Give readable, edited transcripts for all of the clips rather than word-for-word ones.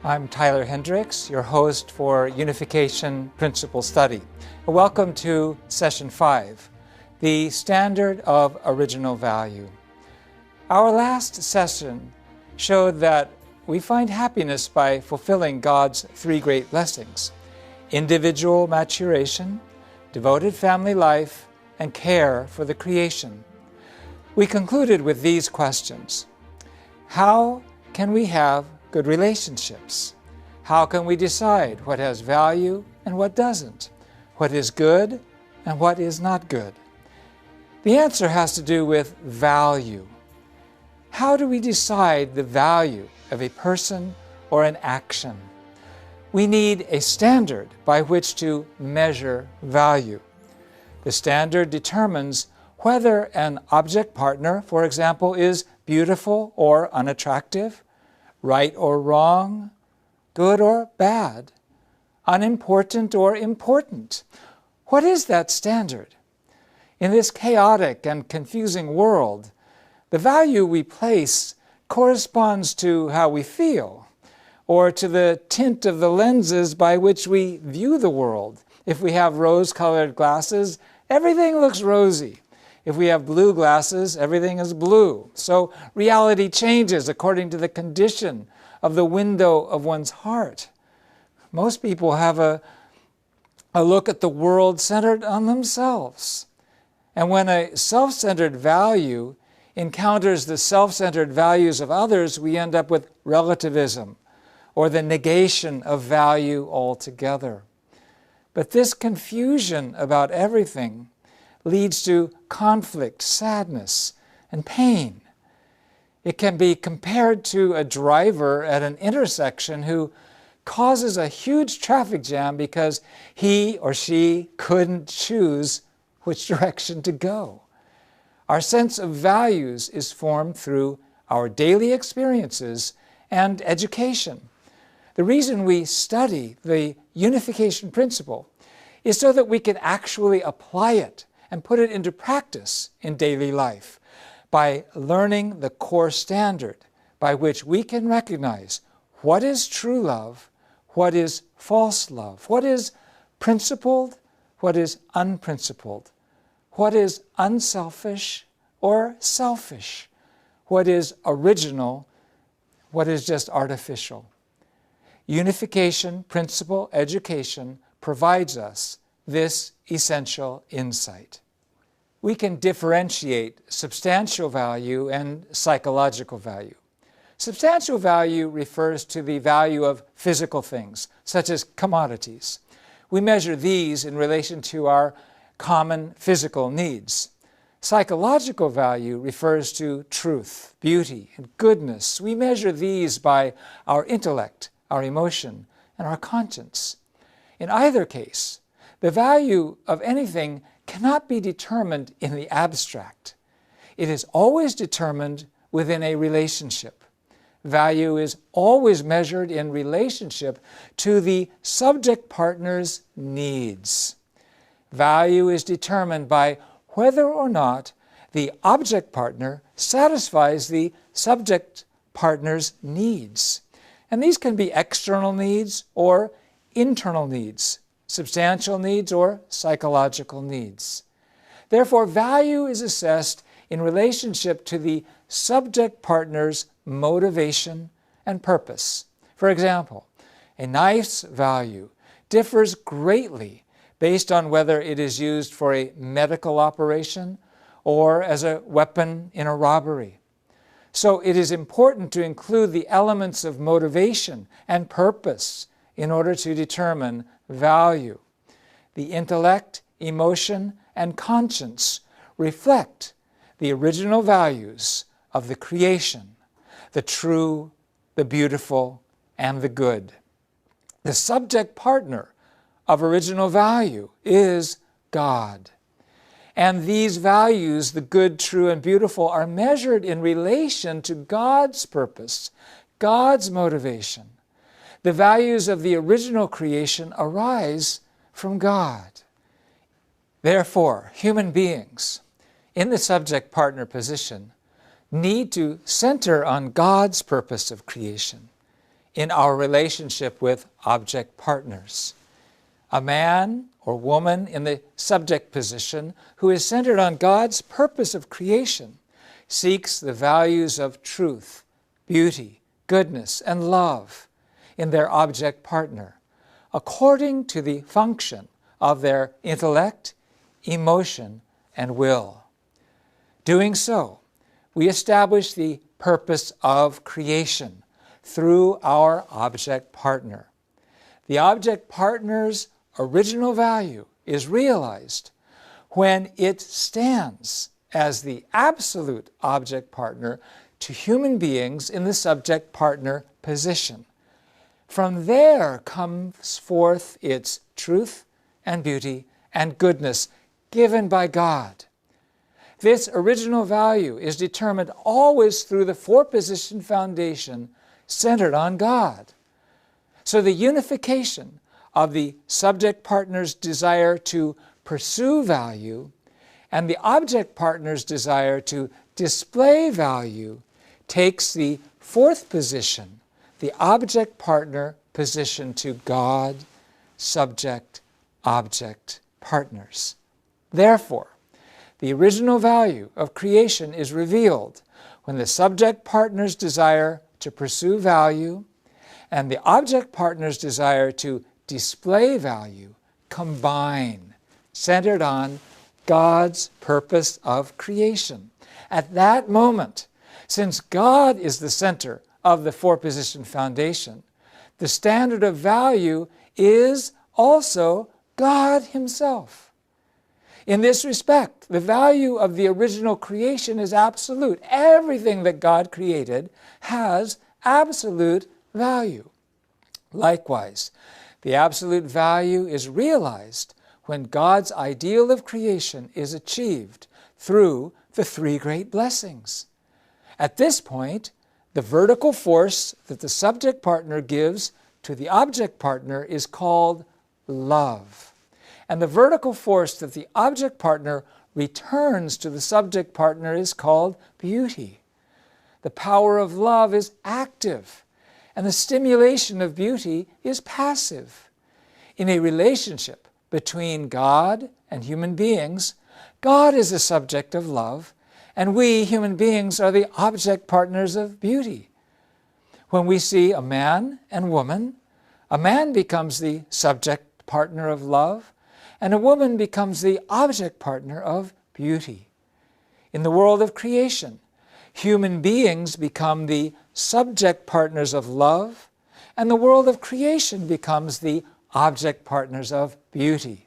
I'm Tyler Hendricks, your host for Unification Principle Study. Welcome to Session 5, the Standard of Original Value. Our last session showed that we find happiness by fulfilling God's three great blessings: individual maturation, devoted family life, and care for the creation. We concluded with these questions. How can we have good relationships? How can we decide what has value and what doesn't? What is good and what is not good? The answer has to do with value. How do we decide the value of a person or an action? We need a standard by which to measure value. The standard determines whether an object partner, for example, is beautiful or unattractive, right or wrong, good or bad, unimportant or important. What is that standard? In this chaotic and confusing world, the value we place corresponds to how we feel, or to the tint of the lenses by which we view the world. If we have rose-colored glasses, everything looks rosy. If we have blue glasses, everything is blue. So reality changes according to the condition of the window of one's heart. Most people have a look at the world centered on themselves. And when a self-centered value encounters the self-centered values of others, we end up with relativism, or the negation of value altogether. But this confusion about everything leads to conflict, sadness, and pain. It can be compared to a driver at an intersection who causes a huge traffic jam because he or she couldn't choose which direction to go. Our sense of values is formed through our daily experiences and education. The reason we study the unification principle is so that we can actually apply it and put it into practice in daily life by learning the core standard by which we can recognize what is true love, what is false love, what is principled, what is unprincipled, what is unselfish or selfish, what is original, what is just artificial. Unification principle education provides us this essential insight. We can differentiate substantial value and psychological value. Substantial value refers to the value of physical things, such as commodities. We measure these in relation to our common physical needs. Psychological value refers to truth, beauty, and goodness. We measure these by our intellect, our emotion, and our conscience. In either case, the value of anything cannot be determined in the abstract. It is always determined within a relationship. Value is always measured in relationship to the subject partner's needs. Value is determined by whether or not the object partner satisfies the subject partner's needs. And these can be external needs or internal needs, substantial needs or psychological needs. Therefore, value is assessed in relationship to the subject partner's motivation and purpose. For example, a knife's value differs greatly based on whether it is used for a medical operation or as a weapon in a robbery. So it is important to include the elements of motivation and purpose in order to determine value. The intellect, emotion, and conscience reflect the original values of the creation, the true, the beautiful, and the good. The subject partner of original value is God. And these values, the good, true, and beautiful, are measured in relation to God's purpose, God's motivation. The values of the original creation arise from God. Therefore, human beings in the subject-partner position need to center on God's purpose of creation in our relationship with object partners. A man or woman in the subject position who is centered on God's purpose of creation seeks the values of truth, beauty, goodness, and love in their object partner, according to the function of their intellect, emotion, and will. Doing so, we establish the purpose of creation through our object partner. The object partner's original value is realized when it stands as the absolute object partner to human beings in the subject partner position. From there comes forth its truth and beauty and goodness given by God. This original value is determined always through the four-position foundation centered on God. So the unification of the subject partner's desire to pursue value and the object partner's desire to display value takes the fourth position, the object partner position, to God, subject, object partners. Therefore, the original value of creation is revealed when the subject partner's desire to pursue value and the object partner's desire to display value combine, centered on God's purpose of creation. At that moment, since God is the center of the four-position foundation, the standard of value is also God Himself. In this respect, the value of the original creation is absolute. Everything that God created has absolute value. Likewise, the absolute value is realized when God's ideal of creation is achieved through the three great blessings. At this point, the vertical force that the subject partner gives to the object partner is called love. And the vertical force that the object partner returns to the subject partner is called beauty. The power of love is active, and the stimulation of beauty is passive. In a relationship between God and human beings, God is the subject of love, and we, human beings, are the object partners of beauty. When we see a man and woman, a man becomes the subject partner of love, and a woman becomes the object partner of beauty. In the world of creation, human beings become the subject partners of love, and the world of creation becomes the object partners of beauty.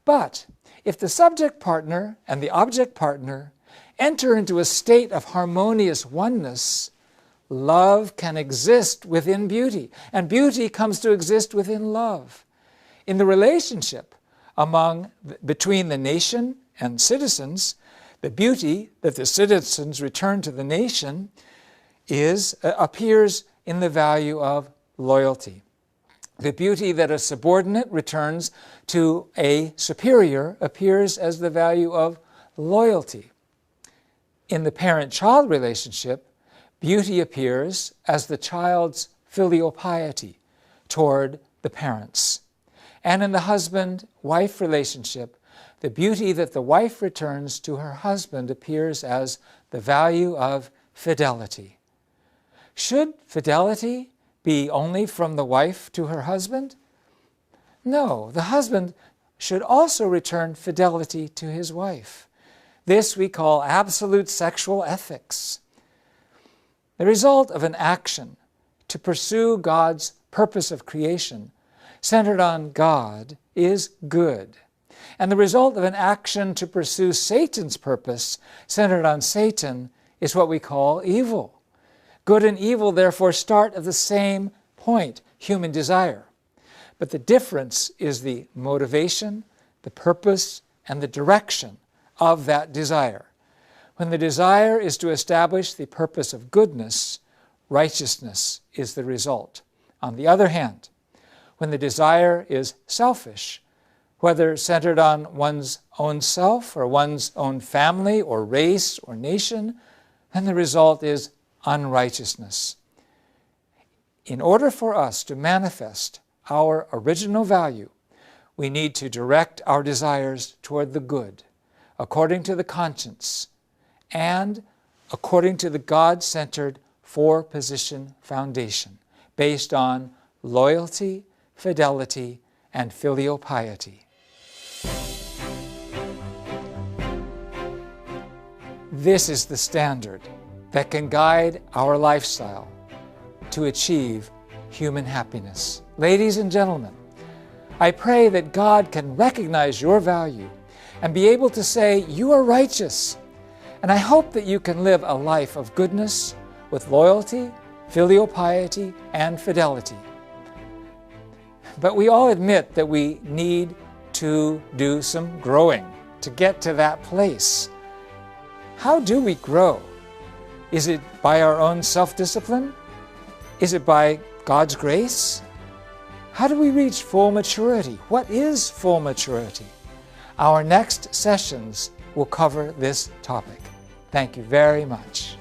But if the subject partner and the object partner enter into a state of harmonious oneness, love can exist within beauty, and beauty comes to exist within love. In the relationship between the nation and citizens, the beauty that the citizens return to the nation appears in the value of loyalty. The beauty that a subordinate returns to a superior appears as the value of loyalty. In the parent-child relationship, beauty appears as the child's filial piety toward the parents. And in the husband-wife relationship, the beauty that the wife returns to her husband appears as the value of fidelity. Should fidelity be only from the wife to her husband? No, the husband should also return fidelity to his wife. This we call absolute sexual ethics. The result of an action to pursue God's purpose of creation centered on God is good. And the result of an action to pursue Satan's purpose centered on Satan is what we call evil. Good and evil, therefore, start at the same point, human desire. But the difference is the motivation, the purpose, and the direction of that desire. When the desire is to establish the purpose of goodness, righteousness is the result. On the other hand, when the desire is selfish, whether centered on one's own self or one's own family or race or nation, then the result is unrighteousness. in order for us to manifest our original value, we need to direct our desires toward the good, according to the conscience, and according to the God-centered four-position foundation, based on loyalty, fidelity, and filial piety. This is the standard that can guide our lifestyle to achieve human happiness. Ladies and gentlemen, I pray that God can recognize your value and be able to say, you are righteous. And I hope that you can live a life of goodness with loyalty, filial piety, and fidelity. But we all admit that we need to do some growing to get to that place. How do we grow? Is it by our own self-discipline? Is it by God's grace? How do we reach full maturity? What is full maturity? Our next sessions will cover this topic. Thank you very much.